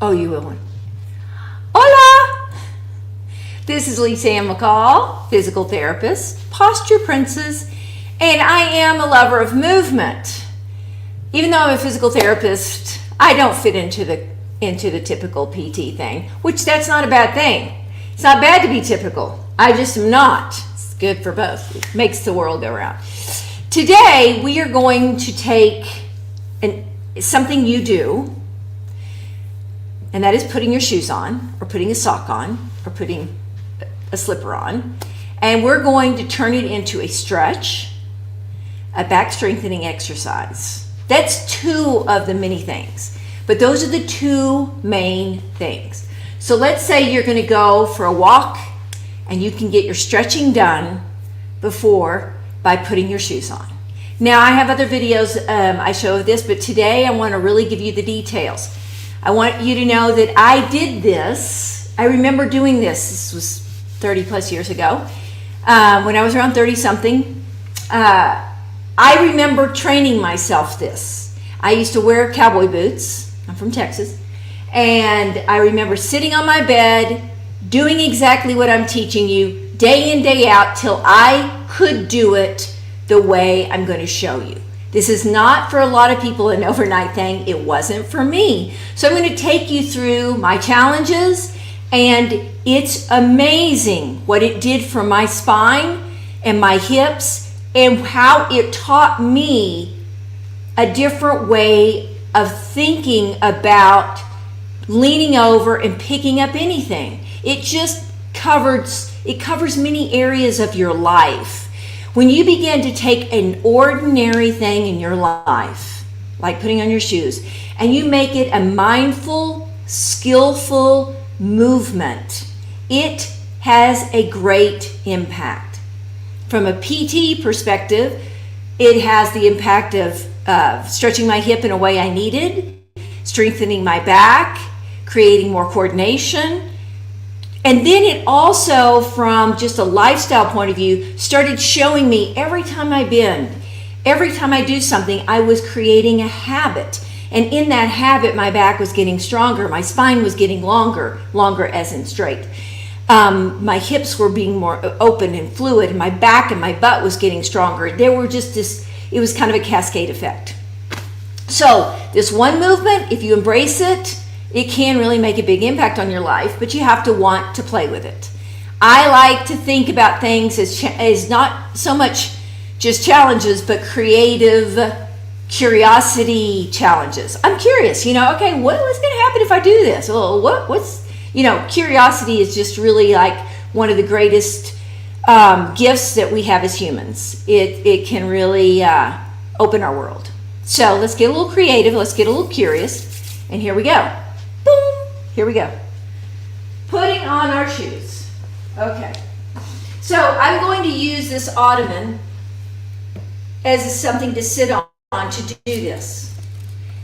Oh, you will one. Hola! This is Lisa Ann McCall, physical therapist, posture princess, and I am a lover of movement. Even though I'm a physical therapist, I don't fit into the typical PT thing, which that's not a bad thing. It's not bad to be typical. I just am not. It's good for both. It makes the world go round. Today, we are going to take something you do, and that is putting your shoes on, or putting a sock on, or putting a slipper on, and we're going to turn it into a stretch, a back strengthening exercise. That's two of the many things, but those are the two main things. So let's say you're going to go for a walk, and you can get your stretching done by putting your shoes on. Now, I have other videos I show of this, but today I want to really give you the details. I want you to know that I did this. I remember doing this. This was 30 plus years ago. When I was around 30 something, I remember training myself this. I used to wear cowboy boots. I'm from Texas. And I remember sitting on my bed, doing exactly what I'm teaching you day in, day out, till I could do it the way I'm going to show you. This is not for a lot of people an overnight thing. It wasn't for me. So I'm going to take you through my challenges, and it's amazing what it did for my spine and my hips, and how it taught me a different way of thinking about leaning over and picking up anything. It just covers many areas of your life. When you begin to take an ordinary thing in your life, like putting on your shoes, and you make it a mindful, skillful movement, it has a great impact. From a PT perspective, it has the impact of stretching my hip in a way I needed, strengthening my back, creating more coordination. And then it also, from just a lifestyle point of view, started showing me every time I bend, every time I do something, I was creating a habit. And in that habit, my back was getting stronger. My spine was getting longer as in straight. My hips were being more open and fluid, and my back and my butt was getting stronger. There were just it was kind of a cascade effect. So this one movement, if you embrace it, it can really make a big impact on your life, but you have to want to play with it. I like to think about things as not so much just challenges, but creative curiosity challenges. I'm curious, okay, what's going to happen if I do this? Well, curiosity is just really like one of the greatest gifts that we have as humans. It can really open our world. So let's get a little creative. Let's get a little curious. And here we go. Boom. Here we go. Putting on our shoes. Okay. So I'm going to use this ottoman as something to sit on to do this.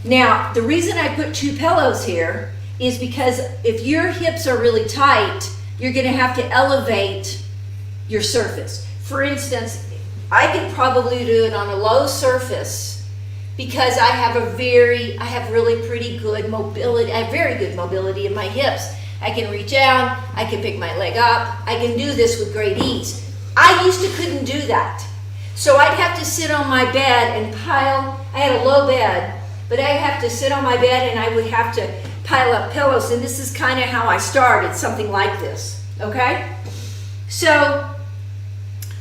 Now, the reason I put two pillows here is because if your hips are really tight, you're going to have to elevate your surface. For instance, I could probably do it on a low surface because I have really pretty good mobility. I have very good mobility in my hips. I can reach out, I can pick my leg up, I can do this with great ease. I used to couldn't do that. So I'd have to sit on my bed and I had a low bed, but I'd have to sit on my bed and I would have to pile up pillows, and this is kind of how I started, something like this, okay? So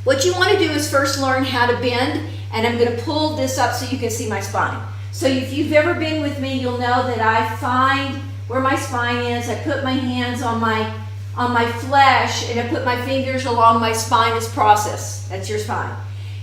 what you want to do is first learn how to bend, and I'm going to pull this up so you can see my spine. So if you've ever been with me, you'll know that I find where my spine is, I put my hands on my flesh, and I put my fingers along my spinous process. That's your spine.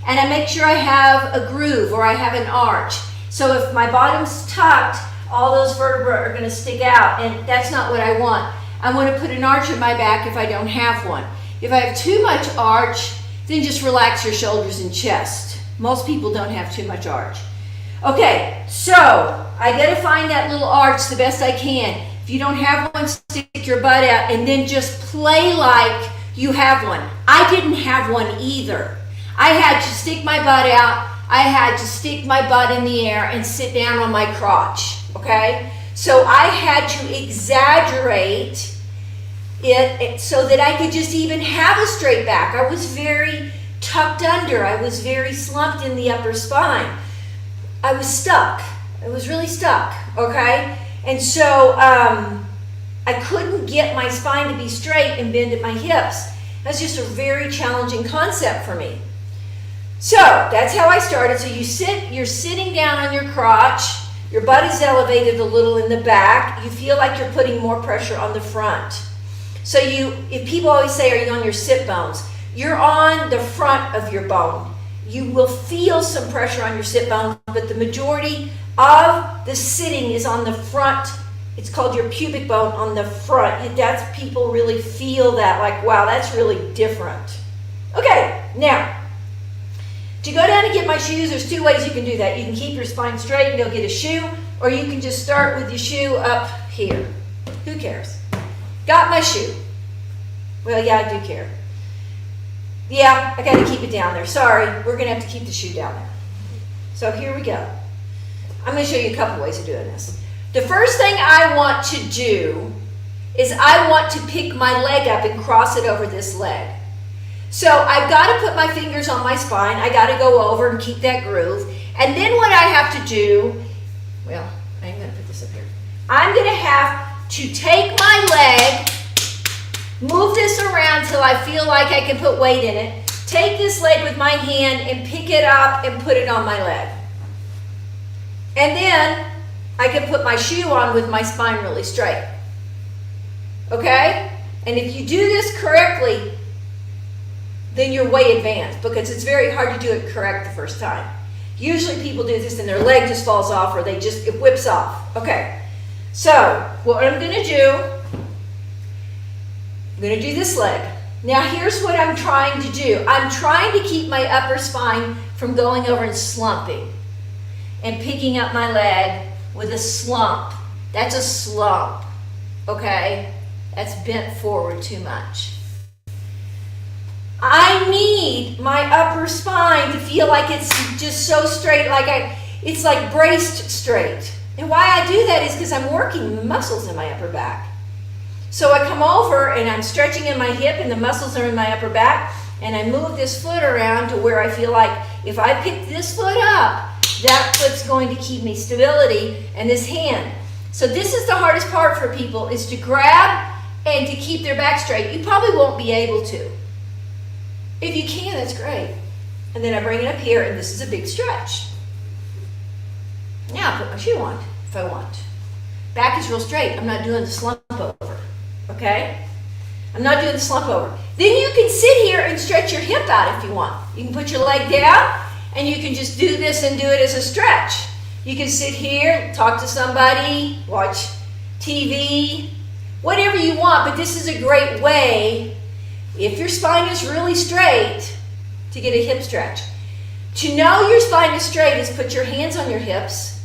And I make sure I have a groove or I have an arch. So if my bottom's tucked, all those vertebrae are going to stick out, and that's not what I want. I want to put an arch in my back if I don't have one. If I have too much arch, then just relax your shoulders and chest. Most people don't have too much arch. Okay, so I got to find that little arch the best I can. If you don't have one, stick your butt out and then just play like you have one. I didn't have one either. I had to stick my butt out. I had to stick my butt in the air and sit down on my crotch, okay? So I had to exaggerate it so that I could just even have a straight back. I was very tucked under. I was very slumped in the upper spine. I was stuck. I was really stuck, okay? And so I couldn't get my spine to be straight and bend at my hips. That's just a very challenging concept for me. So that's how I started. So you're sitting down on your crotch, your butt is elevated a little in the back. You feel like you're putting more pressure on the front. So if people always say, are you on your sit bones? You're on the front of your bone. You will feel some pressure on your sit bone, but the majority of the sitting is on the front. It's called your pubic bone on the front. That's, people really feel that, like, wow, that's really different. Okay, now, to go down and get my shoes, there's two ways you can do that. You can keep your spine straight and go get a shoe, or you can just start with your shoe up here. Who cares? Got my shoe. Well, yeah, I do care. Yeah, I got to keep it down there. Sorry, we're going to have to keep the shoe down there. So here we go. I'm going to show you a couple ways of doing this. The first thing I want to do is I want to pick my leg up and cross it over this leg. So I've got to put my fingers on my spine. I got to go over and keep that groove. And then what I have to do, well, I'm going to put this up here. I'm going to have to take my leg, move this around till I feel like I can put weight in it, take this leg with my hand and pick it up and put it on my leg. And then I can put my shoe on with my spine really straight. Okay? And if you do this correctly, then you're way advanced, because it's very hard to do it correct the first time. Usually people do this and their leg just falls off, or it whips off. Okay. So what I'm going to do, I'm going to do this leg. Now here's what I'm trying to do. I'm trying to keep my upper spine from going over and slumping and picking up my leg with a slump. That's a slump, okay? That's bent forward too much. I need my upper spine to feel like it's just so straight, it's like braced straight. And why I do that is because I'm working muscles in my upper back. So I come over and I'm stretching in my hip and the muscles are in my upper back, and I move this foot around to where I feel like if I pick this foot up, that foot's going to keep me stability, and this hand. So this is the hardest part for people, is to grab and to keep their back straight. You probably won't be able to. If you can, that's great. And then I bring it up here, and this is a big stretch. Now I put my shoe on if I want. Back is real straight. I'm not doing the slump over. Okay? I'm not doing the slump over. Then you can sit here and stretch your hip out if you want. You can put your leg down, and you can just do this and do it as a stretch. You can sit here, talk to somebody, watch TV, whatever you want, but this is a great way, if your spine is really straight, to get a hip stretch. To know your spine is straight is put your hands on your hips,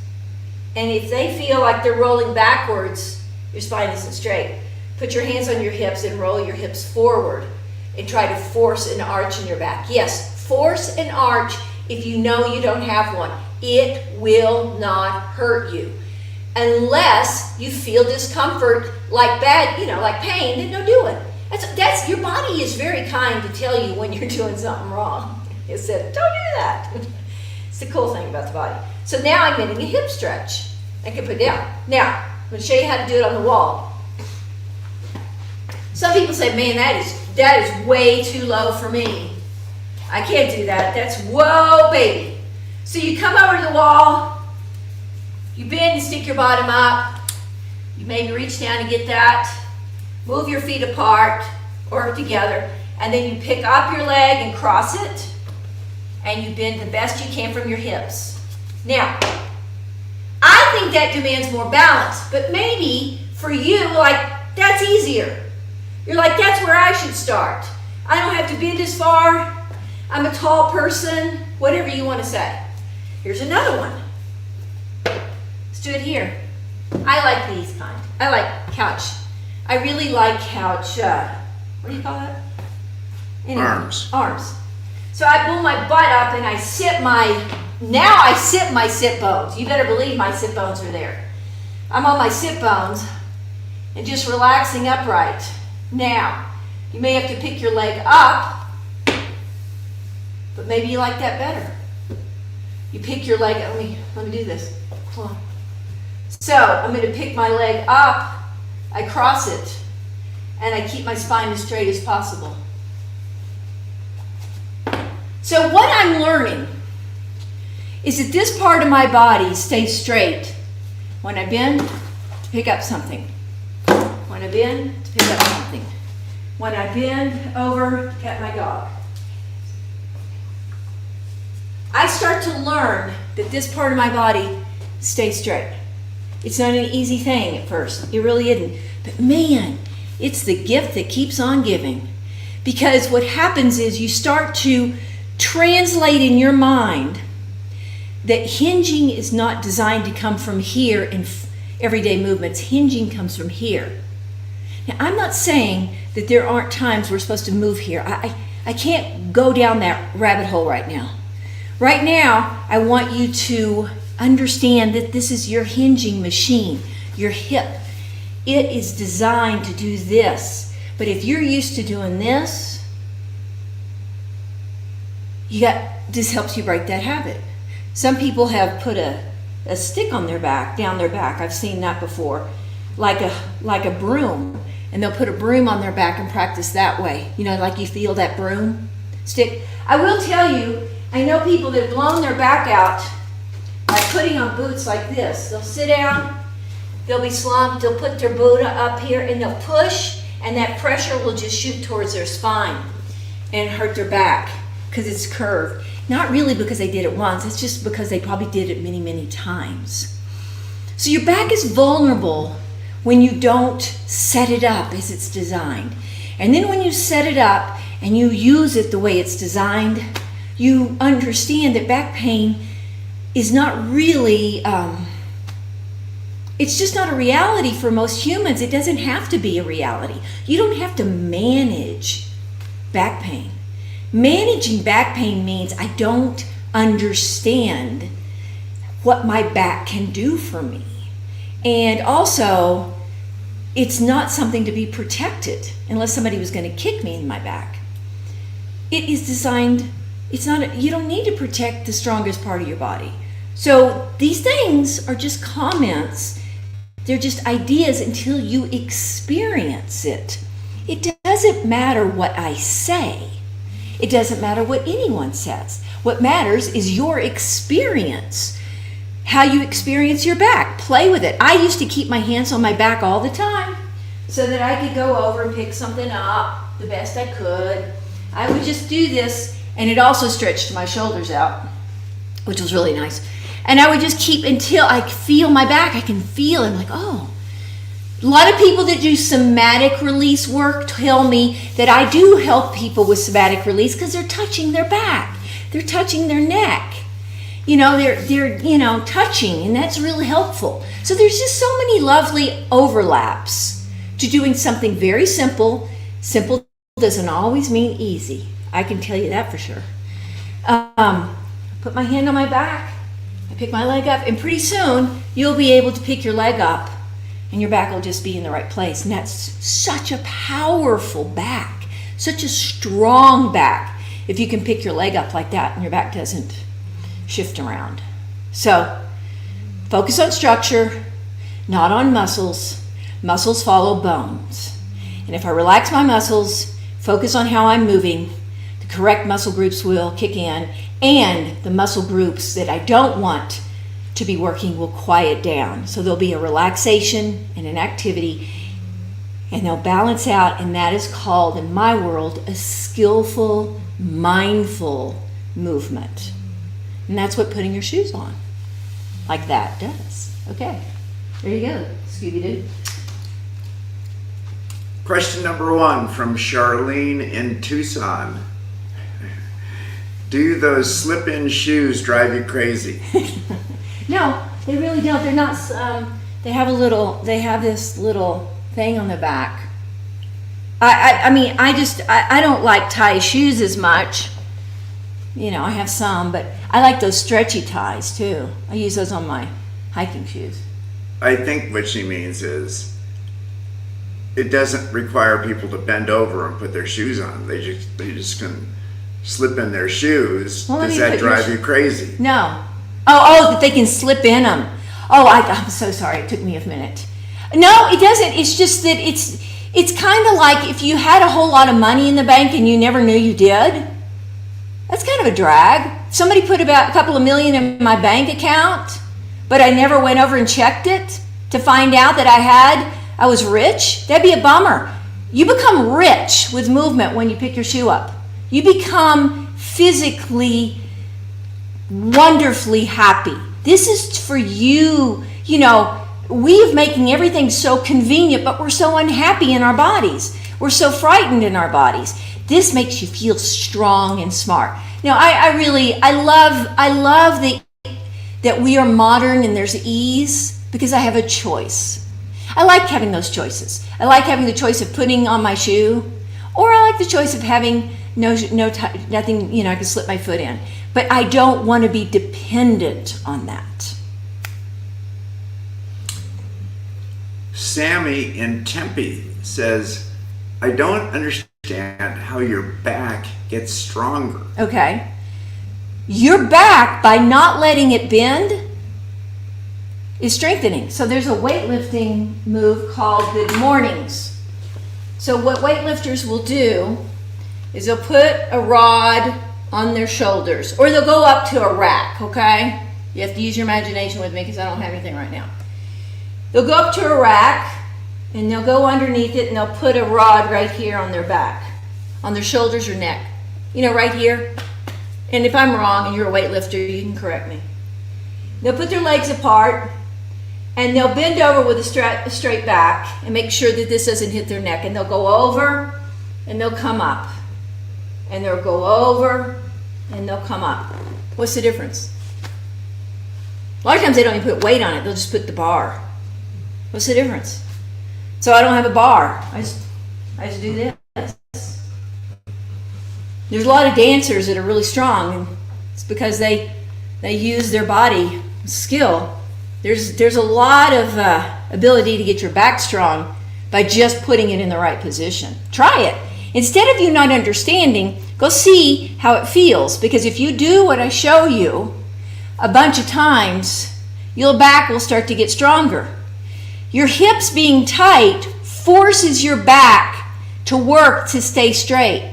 and if they feel like they're rolling backwards, your spine isn't straight. Put your hands on your hips and roll your hips forward and try to force an arch in your back. Yes, force an arch if you know you don't have one. It will not hurt you. Unless you feel discomfort, like like pain, then don't do it. That's your body is very kind to tell you when you're doing something wrong. It said, don't do that. It's the cool thing about the body. So now I'm getting a hip stretch. I can put down. Now, I'm going to show you how to do it on the wall. Some people say, man, that is way too low for me. I can't do that. That's whoa, baby. So you come over to the wall, you bend and stick your bottom up. You maybe reach down and get that. Move your feet apart or together, and then you pick up your leg and cross it, and you bend the best you can from your hips. Now, I think that demands more balance, but maybe for you, that's easier. You're like, that's where I should start. I don't have to bend as far. I'm a tall person, whatever you want to say. Here's another one. Let's do it here. I like these kind. I like couch. I really like couch, what do you call that? Anyway, arms. So I pull my butt up and I sit my sit bones. You better believe my sit bones are there. I'm on my sit bones and just relaxing upright. Now, you may have to pick your leg up, but maybe you like that better. You pick your leg, let me do this. Come on. So I'm going to pick my leg up, I cross it, and I keep my spine as straight as possible. So what I'm learning is that this part of my body stays straight when I bend to pick up something. When I bend to pick up something. When I bend over to pet my dog. I start to learn that this part of my body stays straight. It's not an easy thing at first. It really isn't. But man, it's the gift that keeps on giving. Because what happens is you start to translate in your mind that hinging is not designed to come from here in everyday movements. Hinging comes from here. Now, I'm not saying that there aren't times we're supposed to move here. I can't go down that rabbit hole right now. Right now, I want you to understand that this is your hinging machine, your hip. It is designed to do this. But if you're used to doing this, this helps you break that habit. Some people have put a stick on their back, down their back. I've seen that before, like a broom. And they'll put a broom on their back and practice that way. You know, like you feel that broom stick. I will tell you, I know people that have blown their back out by putting on boots like this. They'll sit down, they'll be slumped, they'll put their boot up here and they'll push, and that pressure will just shoot towards their spine and hurt their back because it's curved. Not really because they did it once, it's just because they probably did it many, many times. So your back is vulnerable when you don't set it up as it's designed. And then when you set it up and you use it the way it's designed, you understand that back pain is not really, it's just not a reality for most humans. It doesn't have to be a reality. You don't have to manage back pain. Managing back pain means I don't understand what my back can do for me. And also, it's not something to be protected unless somebody was going to kick me in my back. It is designed, you don't need to protect the strongest part of your body. So these things are just comments. They're just ideas until you experience it. It doesn't matter what I say. It doesn't matter what anyone says. What matters is your experience. How you experience your back. Play with it. I used to keep my hands on my back all the time so that I could go over and pick something up the best I could. I would just do this, and it also stretched my shoulders out, which was really nice. And I would just keep until I feel my back. I can feel it. I'm like, oh. A lot of people that do somatic release work tell me that I do help people with somatic release because they're touching their back. They're touching their neck. You know, they're touching, and that's really helpful. So there's just so many lovely overlaps to doing something very simple. Simple doesn't always mean easy. I can tell you that for sure. Put my hand on my back. I pick my leg up, and pretty soon you'll be able to pick your leg up, and your back will just be in the right place. And that's such a powerful back, such a strong back, if you can pick your leg up like that and your back doesn't shift around. So focus on structure, not on muscles. Muscles follow bones. And if I relax my muscles, focus on how I'm moving, the correct muscle groups will kick in, and the muscle groups that I don't want to be working will quiet down. So there'll be a relaxation and an activity, and they'll balance out, and that is called, in my world, a skillful, mindful movement. And that's what putting your shoes on like that does. Okay, there you go, Scooby-Doo. Question number 1 from Charlene in Tucson. Do those slip-in shoes drive you crazy? No, they really don't. They're not, they have this little thing on the back. I don't like tie shoes as much. You know, I have some, but I like those stretchy ties too. I use those on my hiking shoes. I think what she means is it doesn't require people to bend over and put their shoes on. They just can slip in their shoes. Well, Does that drive you crazy? No. Oh, that they can slip in them. Oh, I'm so sorry. It took me a minute. No, it doesn't. It's just that it's kind of like if you had a whole lot of money in the bank and you never knew you did. That's kind of a drag. Somebody put about a couple of million in my bank account, but I never went over and checked it to find out that I was rich. That'd be a bummer. You become rich with movement when you pick your shoe up. You become physically wonderfully happy. This is for you. You know, we're making everything so convenient, but we're so unhappy in our bodies. We're so frightened in our bodies. This makes you feel strong and smart. Now, I love that we are modern and there's ease because I have a choice. I like having those choices. I like having the choice of putting on my shoe, or I like the choice of having nothing, I can slip my foot in. But I don't want to be dependent on that. Sammy in Tempe says, I don't understand how your back gets stronger. Okay. Your back, by not letting it bend, is strengthening. So there's a weightlifting move called Good Mornings. So what weightlifters will do is they'll put a rod on their shoulders, or they'll go up to a rack, okay? You have to use your imagination with me because I don't have anything right now. They'll go up to a rack, and they'll go underneath it, and they'll put a rod right here on their back, on their shoulders or neck. Right here. And if I'm wrong and you're a weightlifter, you can correct me. They'll put their legs apart, and they'll bend over with a straight back and make sure that this doesn't hit their neck. And they'll go over, and they'll come up. And they'll go over, and they'll come up. What's the difference? A lot of times they don't even put weight on it. They'll just put the bar. What's the difference? So I don't have a bar. I just do this. There's a lot of dancers that are really strong, and it's because they use their body skill. There's a lot of ability to get your back strong by just putting it in the right position. Try it. Instead of you not understanding, go see how it feels, because if you do what I show you a bunch of times, your back will start to get stronger. Your hips being tight forces your back to work to stay straight.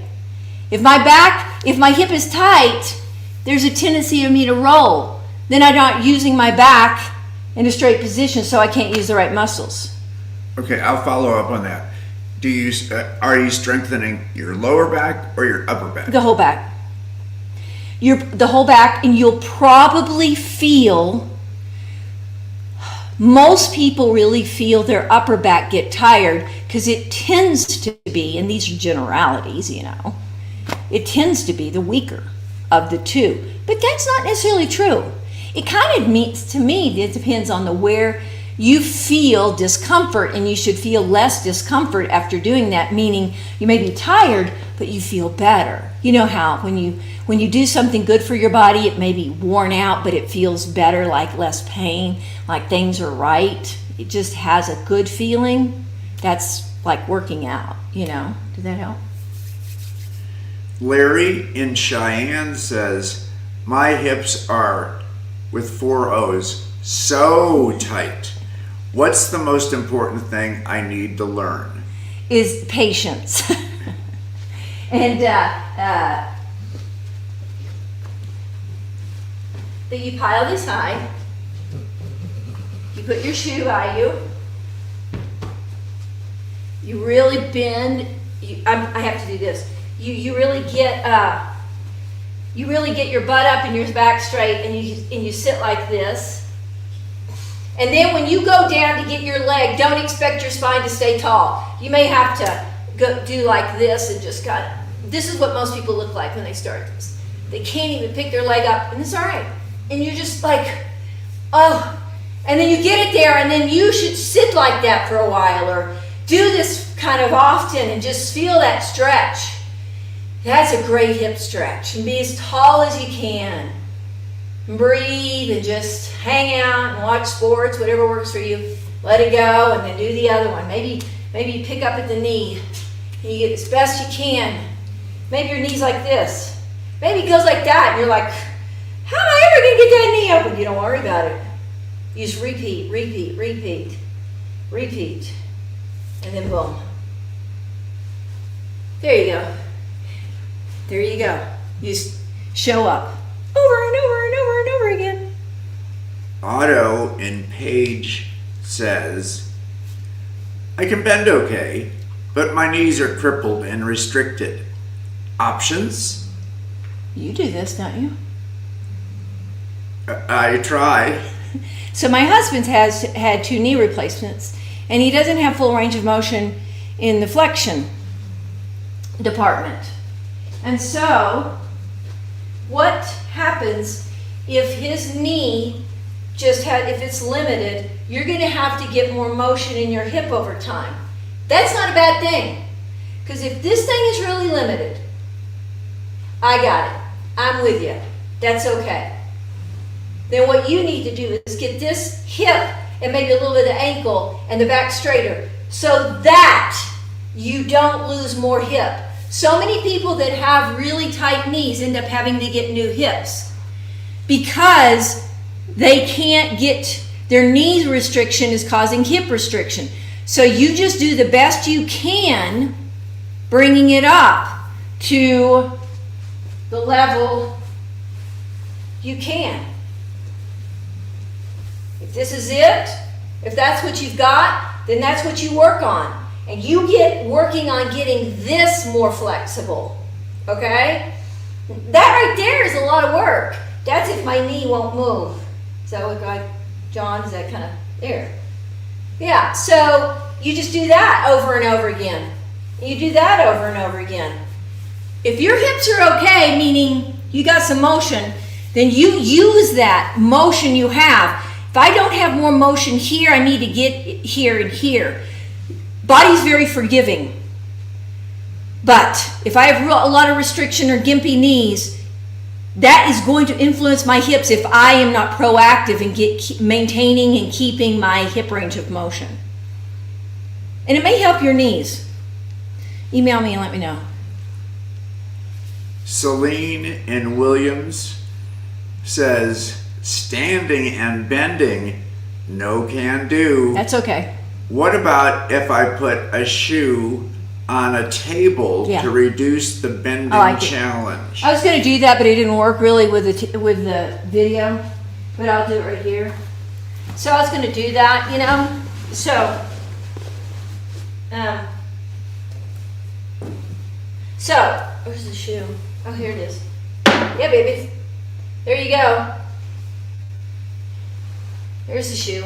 If my hip is tight, there's a tendency of me to roll. Then I'm not using my back in a straight position, so I can't use the right muscles. Okay, I'll follow up on that. Are you strengthening your lower back or your upper back? The whole back. The whole back, and you'll probably feel, most people really feel their upper back get tired because it tends to be, and these are generalities, it tends to be the weaker of the two. But that's not necessarily true. It kind of means, to me, it depends on where you feel discomfort, and you should feel less discomfort after doing that, meaning you may be tired, but you feel better. You know how when you do something good for your body, it may be worn out, but it feels better, like less pain, like things are right. It just has a good feeling. That's like working out, Did that help? Larry in Cheyenne says, my hips are, with 4 O's, so tight. What's the most important thing I need to learn? Is patience. And that you pile this high. You put your shoe by you. You really bend. I have to do this. You really get your butt up and your back straight, and you sit like this. And then when you go down to get your leg, don't expect your spine to stay tall. You may have to go do like this and just this is what most people look like when they start this. They can't even pick their leg up, and it's all right. And you're just like, oh. And then you get it there, and then you should sit like that for a while, or do this kind of often and just feel that stretch. That's a great hip stretch. And be as tall as you can. And breathe and just hang out and watch sports, whatever works for you. let it go, and then do the other one. Maybe you pick up at the knee, and you get as best you can. Maybe your knee's like this. Maybe it goes like that, and you're like, how am I ever gonna get that knee open? You don't worry about it. You just repeat, repeat, repeat, repeat, and then boom. There you go. There you go. You just show up over and over and over and over again. Otto in Page says, I can bend okay, but my knees are crippled and restricted. Options? You do this, don't you? I try. So my husband's has had 2 knee replacements, and he doesn't have full range of motion in the flexion department. And so what happens if his knee if it's limited, you're going to have to get more motion in your hip over time. That's not a bad thing, because if this thing is really limited, I got it. I'm with you. That's okay. Then what you need to do is get this hip and maybe a little bit of the ankle and the back straighter so that you don't lose more hip. So many people that have really tight knees end up having to get new hips because they can't get, their knee restriction is causing hip restriction. So you just do the best you can, bringing it up to the level you can. If this is it, if that's what you've got, then that's what you work on. And you get working on getting this more flexible, okay? That right there is a lot of work. That's if my knee won't move. Does that look like, John, is that kind of there? Yeah, so you just do that over and over again. You do that over and over again. If your hips are okay, meaning you got some motion, then you use that motion you have. If I don't have more motion here, I need to get here and here. Body's very forgiving. But if I have a lot of restriction or gimpy knees, that is going to influence my hips if I am not proactive in maintaining and keeping my hip range of motion. And it may help your knees. Email me and let me know. Celine in Williams says, standing and bending, no can do. That's okay. What about if I put a shoe on a table to reduce the bending challenge? I was going to do that, but it didn't work really with the video. But I'll do it right here. So I was going to do that, you know. So where's the shoe? Oh, here it is. Yeah, baby. There you go. There's the shoe.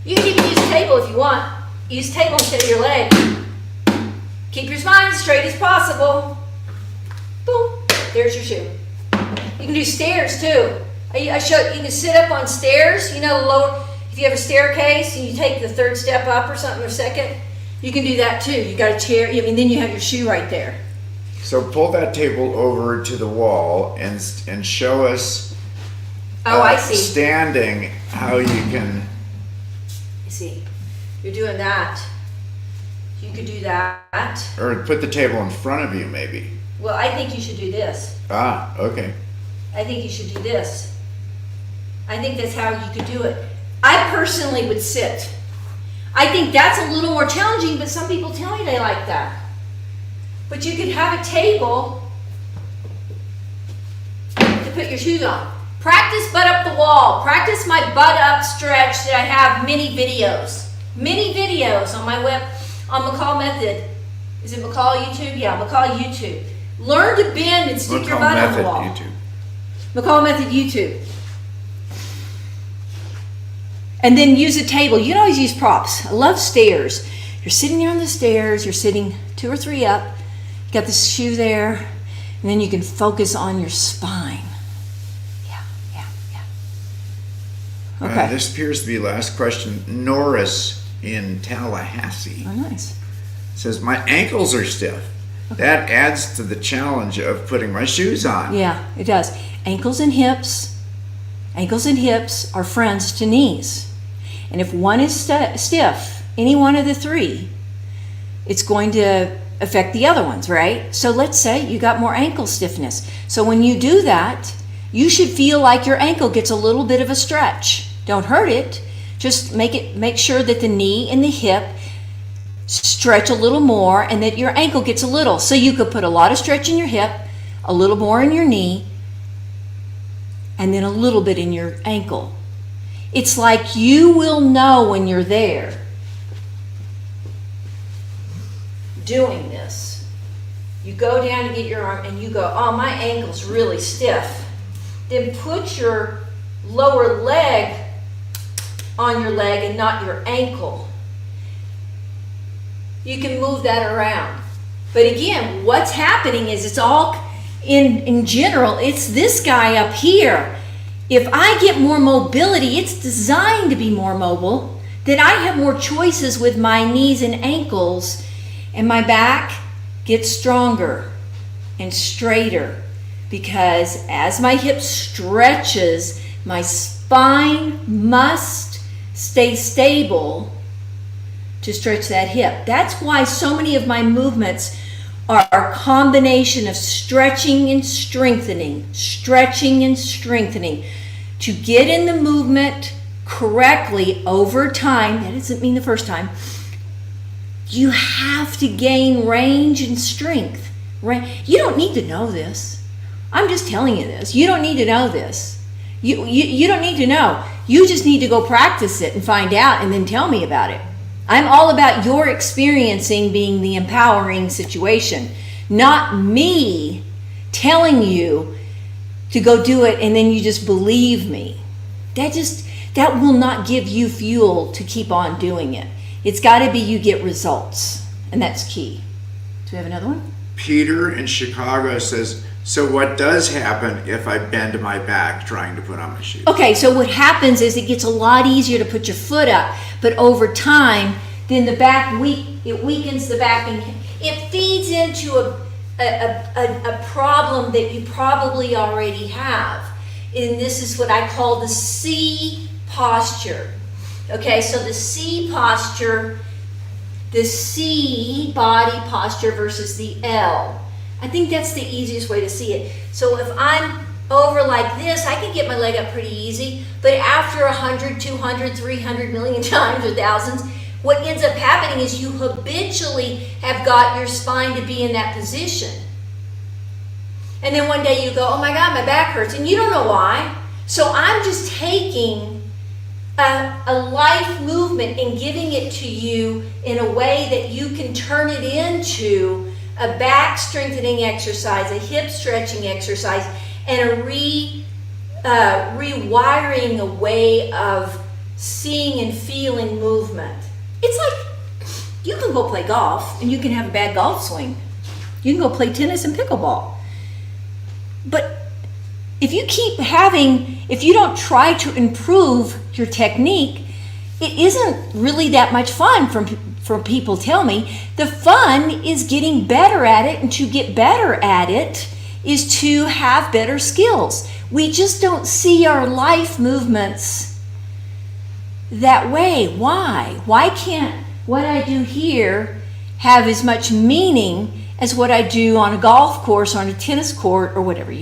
You can even use a table if you want. Use table instead of your leg. Keep your spine as straight as possible. Boom. There's your shoe. You can do stairs too. I showed you can sit up on stairs. You know, lower. If you have a staircase and you take the 3rd step up or something, or 2nd, you can do that too. You got a chair. I mean, then you have your shoe right there. So pull that table over to the wall and show us. Oh, I see. Standing, how you can. You see, you're doing that. You could do that. Or put the table in front of you, maybe. Well, I think you should do this. Ah, okay. I think you should do this. I think that's how you could do it. I personally would sit. I think that's a little more challenging, but some people tell me they like that. But you could have a table to put your shoes on. Practice butt up the wall. Practice my butt up stretch that I have many videos. Many videos on my web, on McCall Method. Is it McCall YouTube? Yeah, McCall YouTube. Learn to bend and stick your butt on the wall. YouTube. McCall Method YouTube. And then use a table. You can always use props. I love stairs. You're sitting there on the stairs. You're sitting 2 or 3 up. You got the shoe there. And then you can focus on your spine. Okay. This appears to be the last question. Norris in Tallahassee. Oh, nice. Says, my ankles are stiff. Okay. That adds to the challenge of putting my shoes on. Yeah, it does. Ankles and hips are friends to knees. And if one is stiff, any one of the three, it's going to affect the other ones, right? So let's say you got more ankle stiffness. So when you do that, you should feel like your ankle gets a little bit of a stretch. Don't hurt it. Just make sure that the knee and the hip stretch a little more and that your ankle gets a little. So you could put a lot of stretch in your hip, a little more in your knee, and then a little bit in your ankle. It's like you will know when you're there doing this. You go down to get your arm and you go, oh, my ankle's really stiff. Then put your lower leg on your leg and not your ankle. You can move that around. But again, what's happening is it's all in general, it's this guy up here. If I get more mobility, it's designed to be more mobile, then I have more choices with my knees and ankles, and my back gets stronger and straighter, because as my hip stretches, my spine must stay stable to stretch that hip. That's why so many of my movements are a combination of stretching and strengthening to get in the movement correctly over time. That doesn't mean the first time. You have to gain range and strength. You don't need to know this. I'm just telling you this. You don't need to know this. You don't need to know. You just need to go practice it and find out and then tell me about it. I'm all about your experiencing being the empowering situation, not me telling you to go do it and then you just believe me. That will not give you fuel to keep on doing it. It's got to be you get results, and that's key. Do we have another one? Peter in Chicago says, so what does happen if I bend my back trying to put on my shoes? Okay, so what happens is it gets a lot easier to put your foot up, but over time, then the back it weakens the back, and it feeds into a problem that you probably already have. And this is what I call the C posture. Okay, so the C posture, the C body posture versus the L. I think that's the easiest way to see it. So if I'm over like this, I can get my leg up pretty easy, but after 100, 200, 300 million times or thousands, what ends up happening is you habitually have got your spine to be in that position. And then one day you go, oh my God, my back hurts, and you don't know why. So I'm just taking a life movement and giving it to you in a way that you can turn it into a back strengthening exercise, a hip stretching exercise, and a rewiring a way of seeing and feeling movement. It's like you can go play golf and you can have a bad golf swing. You can go play tennis and pickleball. But if you don't try to improve your technique, it isn't really that much fun from people tell me. The fun is getting better at it, and to get better at it is to have better skills. We just don't see our life movements that way. Why? Why can't what I do here have as much meaning as what I do on a golf course or on a tennis court or whatever,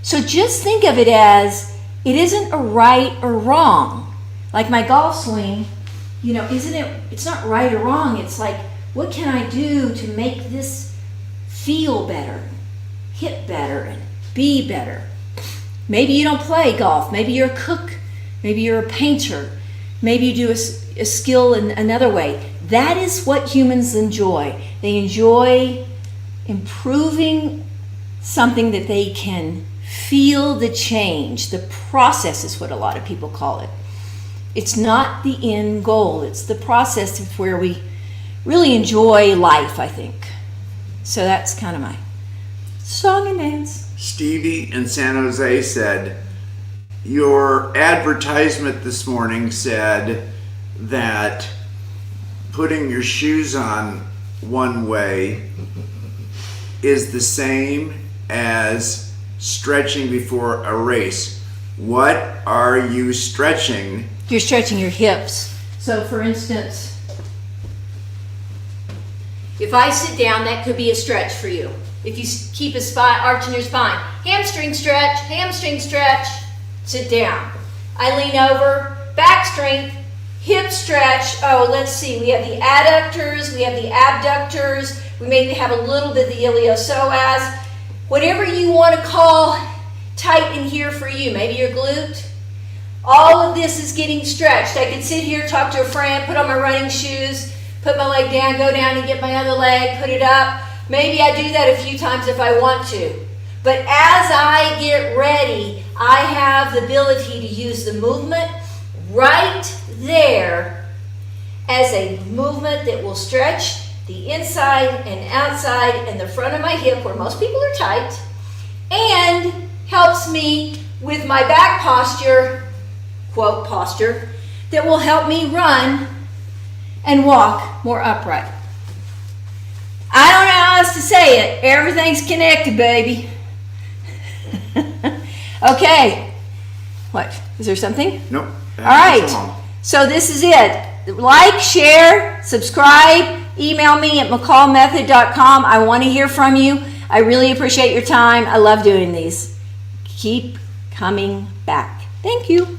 So just think of it as it isn't a right or wrong. Like my golf swing, it's not right or wrong. It's like, what can I do to make this feel better, hit better, and be better? Maybe you don't play golf. Maybe you're a cook. Maybe you're a painter. Maybe you do a skill in another way. That is what humans enjoy. They enjoy improving something that they can feel the change. The process is what a lot of people call it. It's not the end goal. It's the process of where we really enjoy life, I think. So that's kind of my song and dance. Stevie in San Jose said, your advertisement this morning said that putting your shoes on one way is the same as stretching before a race. What are you stretching you're stretching your hips. So for instance, if I sit down, that could be a stretch for you. If you keep a spine, arch in your spine, hamstring stretch, sit down. I lean over, back strength, hip stretch. Oh, let's see, we have the adductors, we have the abductors, we maybe have a little bit of the iliopsoas. Whatever you want to call tight in here for you, maybe your glute. All of this is getting stretched. I could sit here, talk to a friend, put on my running shoes, put my leg down, go down and get my other leg, put it up. Maybe I do that a few times if I want to. But as I get ready, I have the ability to use the movement right there as a movement that will stretch the inside and outside and the front of my hip where most people are tight, and helps me with my back posture, quote posture, that will help me run and walk more upright. I don't know how else to say it. Everything's connected, baby. Okay. What? Is there something? Nope. All right. So this is it. Like, share, subscribe, email me at McCallMethod.com. I want to hear from you. I really appreciate your time. I love doing these. Keep coming back. Thank you.